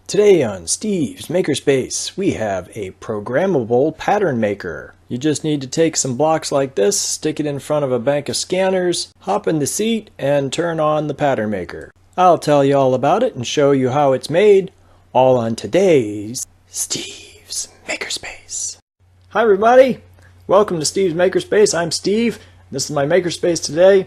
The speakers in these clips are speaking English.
Today on Steve's Makerspace, we have a programmable pattern maker. You just need to take some blocks like this, stick it in front of a bank of scanners, hop in the seat, and turn on the pattern maker. I'll tell you all about it and show you how it's made, all on today's Steve's Makerspace. Hi everybody, welcome to Steve's Makerspace. I'm Steve. This is my Makerspace today.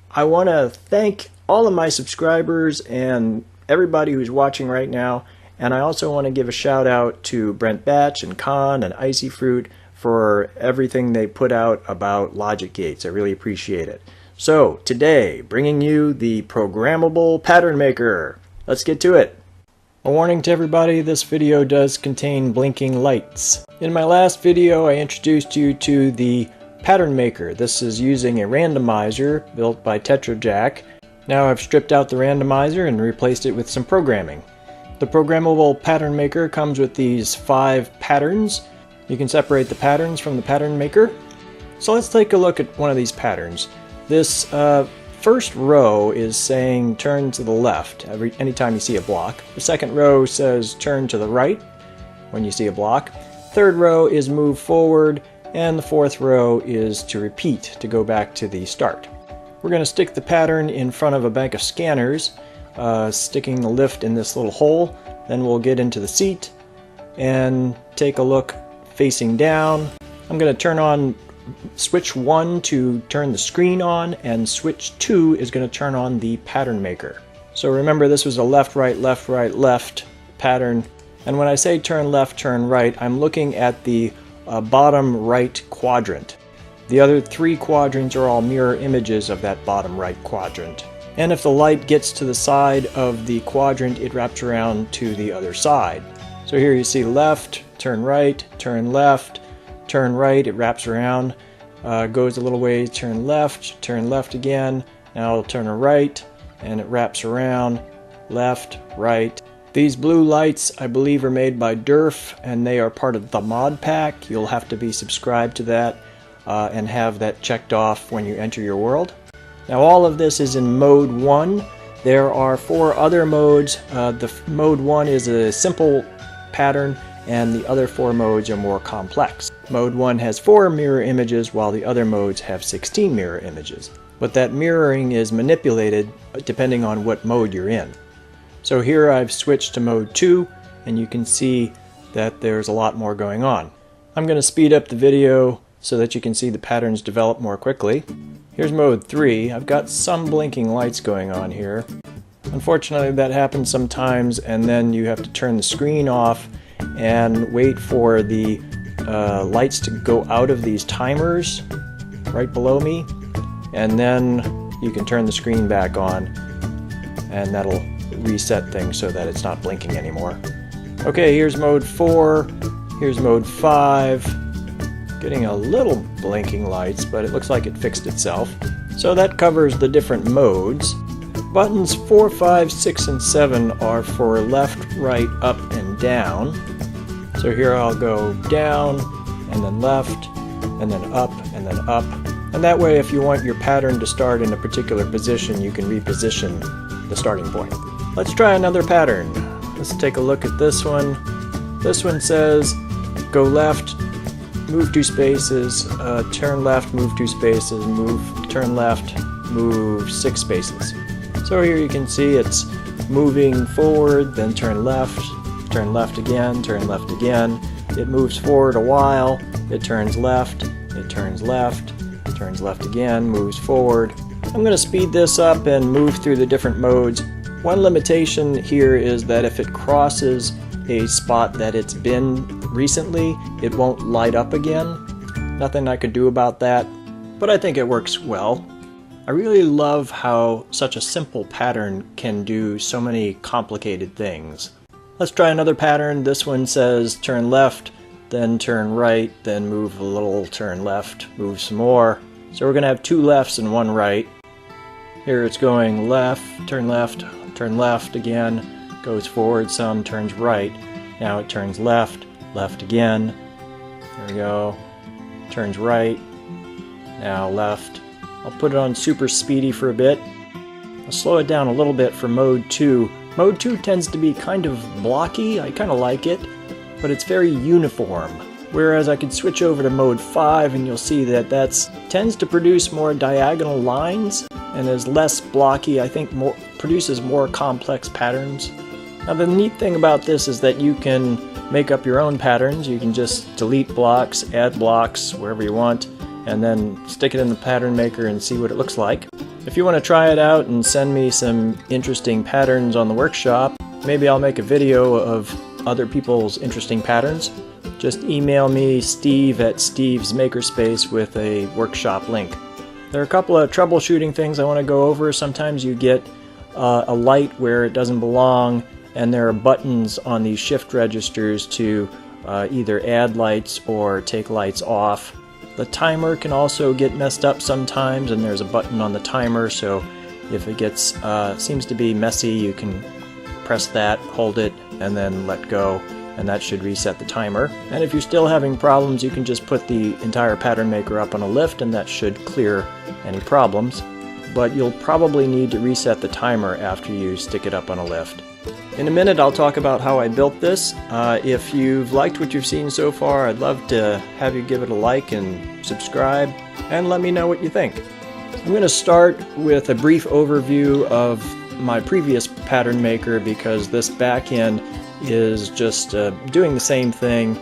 I want to thank all of my subscribers and everybody who's watching right now, and I also want to give a shout out to Brent Batch and Con and Icy Fruit for everything they put out about logic gates. I really appreciate it. So today, bringing you the Programmable Pattern Maker. Let's get to it. A warning to everybody, this video does contain blinking lights. In my last video I introduced you to the Pattern Maker. This is using a randomizer built by TetraJack. Now I've stripped out the randomizer and replaced it with some programming. The Programmable Pattern Maker comes with these 5 patterns. You can separate the patterns from the pattern maker. So let's take a look at one of these patterns. This first row is saying turn to the left anytime you see a block. The second row says turn to the right when you see a block. Third row is move forward, and the fourth row is to repeat, to go back to the start. We're going to stick the pattern in front of a bank of scanners, sticking the lift in this little hole. Then we'll get into the seat and take a look facing down. I'm going to turn on switch 1 to turn the screen on, and switch 2 is going to turn on the pattern maker. So remember, this was a left, right, left, right, left pattern. And when I say turn left, turn right, I'm looking at the bottom right quadrant. The other 3 quadrants are all mirror images of that bottom right quadrant. And if the light gets to the side of the quadrant, it wraps around to the other side. So here you see left, turn right, turn left, turn right, it wraps around, goes a little way, turn left again, now it'll turn right, and it wraps around, left, right. These blue lights, I believe, are made by Durf, and they are part of the Modpack. You'll have to be subscribed to that. And have that checked off when you enter your world. Now all of this is in mode 1. There are 4 other modes. Mode 1 is a simple pattern, and the other 4 modes are more complex. Mode 1 has 4 mirror images, while the other modes have 16 mirror images. But that mirroring is manipulated depending on what mode you're in. So here I've switched to mode 2, and you can see that there's a lot more going on. I'm going to speed up the video so that you can see the patterns develop more quickly. Here's mode 3. I've got some blinking lights going on here. Unfortunately, that happens sometimes, and then you have to turn the screen off and wait for the lights to go out of these timers right below me, and then you can turn the screen back on, and that'll reset things so that it's not blinking anymore. Okay, here's mode 4. Here's mode 5. Getting a little blinking lights, but it looks like it fixed itself. So that covers the different modes. Buttons 4, 5, 6, and 7 are for left, right, up, and down. So here I'll go down, and then left, and then up, and then up. And that way, if you want your pattern to start in a particular position, you can reposition the starting point. Let's try another pattern. Let's take a look at this one. This one says go left, move 2 spaces, turn left, move 2 spaces, turn left, move 6 spaces. So here you can see it's moving forward, then turn left again, turn left again. It moves forward a while, it turns left again, moves forward. I'm going to speed this up and move through the different modes. One limitation here is that if it crosses a spot that it's been recently, it won't light up again. Nothing I could do about that, but I think it works well. I really love how such a simple pattern can do so many complicated things. Let's try another pattern. This one says turn left, then turn right, then move a little, turn left, move some more. So we're going to have 2 lefts and 1 right. Here it's going left again, goes forward some, turns right. Now it turns left again. There we go. Turns right. Now left. I'll put it on super speedy for a bit. I'll slow it down a little bit for mode 2 Mode 2 tends to be kind of blocky. I kind of like it, but it's very uniform. Whereas I could switch over to mode 5 and you'll see that tends to produce more diagonal lines and is less blocky. I think produces more complex patterns. Now the neat thing about this is that you can make up your own patterns. You can just delete blocks, add blocks wherever you want, and then stick it in the pattern maker and see what it looks like. If you want to try it out and send me some interesting patterns on the workshop, maybe I'll make a video of other people's interesting patterns. Just email me, Steve at Steve's Makerspace, with a workshop link. There are a couple of troubleshooting things I want to go over. Sometimes you get a light where it doesn't belong, and there are buttons on these shift registers to either add lights or take lights off. The timer can also get messed up sometimes, and there's a button on the timer, so if it gets seems to be messy, you can press that, hold it, and then let go, and that should reset the timer. And if you're still having problems, you can just put the entire pattern maker up on a lift, and that should clear any problems. But you'll probably need to reset the timer after you stick it up on a lift. In a minute I'll talk about how I built this. If you've liked what you've seen so far, I'd love to have you give it a like and subscribe, and let me know what you think. I'm going to start with a brief overview of my previous pattern maker, because this back end is just doing the same thing.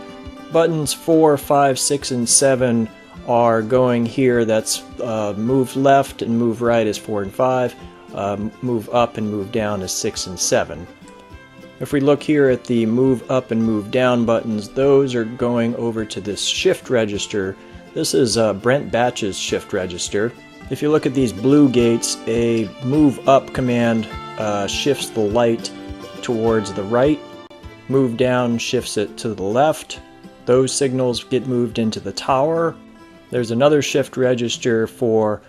Buttons 4, 5, 6, and 7 are going here. That's move left and move right is 4 and 5. Move up and move down is 6 and 7. If we look here at the move up and move down buttons, those are going over to this shift register. This is Brent Batch's shift register. If you look at these blue gates, a move up command shifts the light towards the right. Move down shifts it to the left. Those signals get moved into the tower. There's another shift register for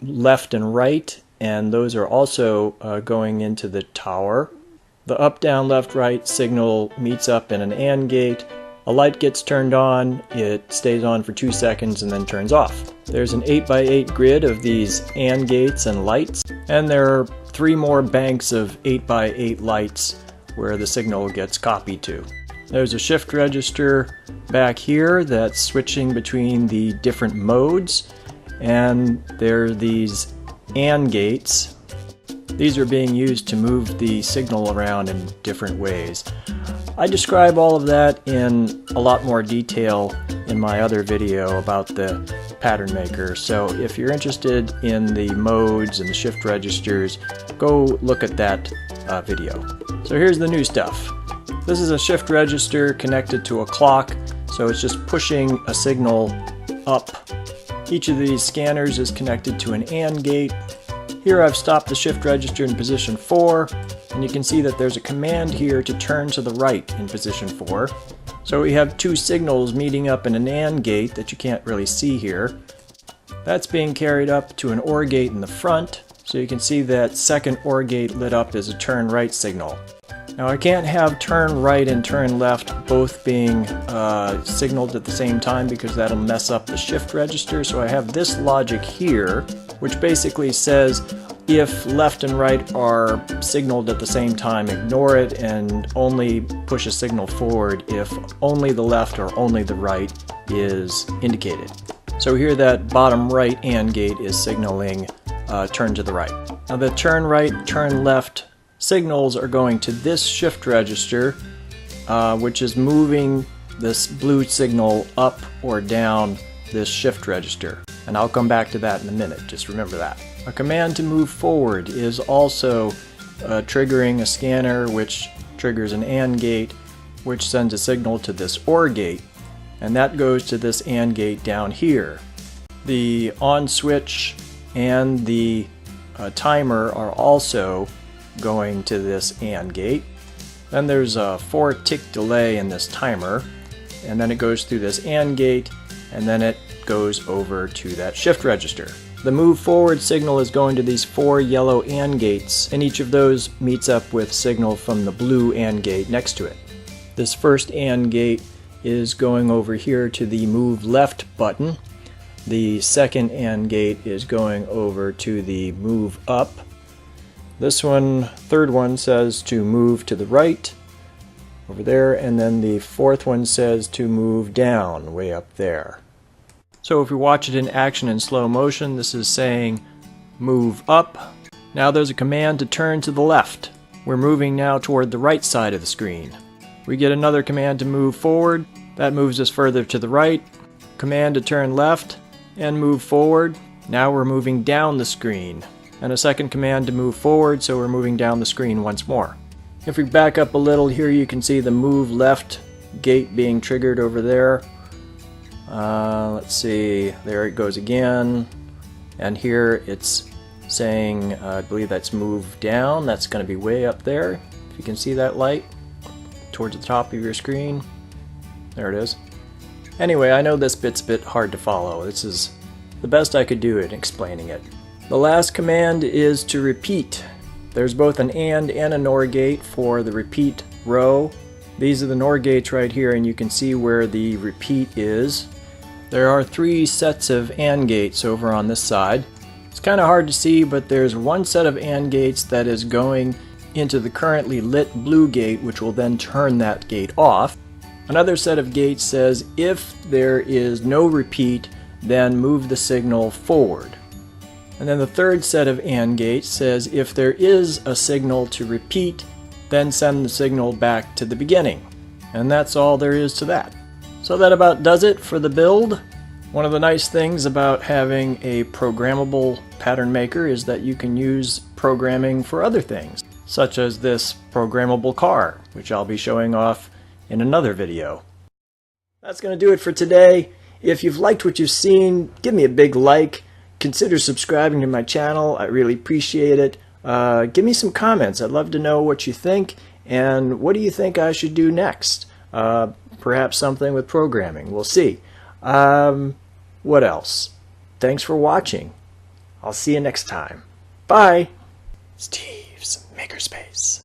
left and right, and those are also going into the tower. The up, down, left, right signal meets up in an AND gate. A light gets turned on, it stays on for 2 seconds and then turns off. There's an 8x8 grid of these AND gates and lights, and there are 3 more banks of 8x8 lights where the signal gets copied to. There's a shift register back here that's switching between the different modes, and there are these AND gates. These are being used to move the signal around in different ways. I describe all of that in a lot more detail in my other video about the pattern maker, so if you're interested in the modes and the shift registers, go look at that video. So here's the new stuff. This is a shift register connected to a clock, so it's just pushing a signal up. Each of these scanners is connected to an AND gate. Here I've stopped the shift register in position 4, and you can see that there's a command here to turn to the right in position 4. So we have 2 signals meeting up in an AND gate that you can't really see here. That's being carried up to an OR gate in the front, so you can see that second OR gate lit up as a turn right signal. Now I can't have turn right and turn left both being signaled at the same time, because that'll mess up the shift register, so I have this logic here, which basically says if left and right are signaled at the same time, ignore it and only push a signal forward if only the left or only the right is indicated. So here that bottom right AND gate is signaling turn to the right. Now the turn right, turn left signals are going to this shift register, which is moving this blue signal up or down this shift register. And I'll come back to that in a minute, just remember that. A command to move forward is also triggering a scanner, which triggers an AND gate, which sends a signal to this OR gate, and that goes to this AND gate down here. The on switch and the timer are also going to this AND gate. Then there's a 4-tick delay in this timer, and then it goes through this AND gate, and then it goes over to that shift register. The move forward signal is going to these 4 yellow AND gates, and each of those meets up with signal from the blue AND gate next to it. This first AND gate is going over here to the move left button. The second AND gate is going over to the move up. This one, third one, says to move to the right over there, and then the fourth one says to move down way up there. So if we watch it in action in slow motion, this is saying move up. Now there's a command to turn to the left. We're moving now toward the right side of the screen. We get another command to move forward. That moves us further to the right. Command to turn left and move forward. Now we're moving down the screen. And a second command to move forward, so we're moving down the screen once more. If we back up a little here, you can see the move left gate being triggered over there. Let's see, there it goes again. And here it's saying, I believe that's move down. That's going to be way up there. If you can see that light towards the top of your screen. There it is. Anyway, I know this bit's a bit hard to follow. This is the best I could do at explaining it. The last command is to repeat. There's both an AND and a NOR gate for the repeat row. These are the NOR gates right here, and you can see where the repeat is. There are 3 sets of AND gates over on this side. It's kind of hard to see, but there's one set of AND gates that is going into the currently lit blue gate, which will then turn that gate off. Another set of gates says if there is no repeat, then move the signal forward. And then the third set of AND gates says if there is a signal to repeat, then send the signal back to the beginning. And that's all there is to that. So that about does it for the build. One of the nice things about having a programmable pattern maker is that you can use programming for other things, such as this programmable car, which I'll be showing off in another video. That's going to do it for today. If you've liked what you've seen, give me a big like. Consider subscribing to my channel. I really appreciate it. Give me some comments. I'd love to know what you think, and what do you think I should do next? Perhaps something with programming. We'll see. What else? Thanks for watching. I'll see you next time. Bye. Steve's Makerspace.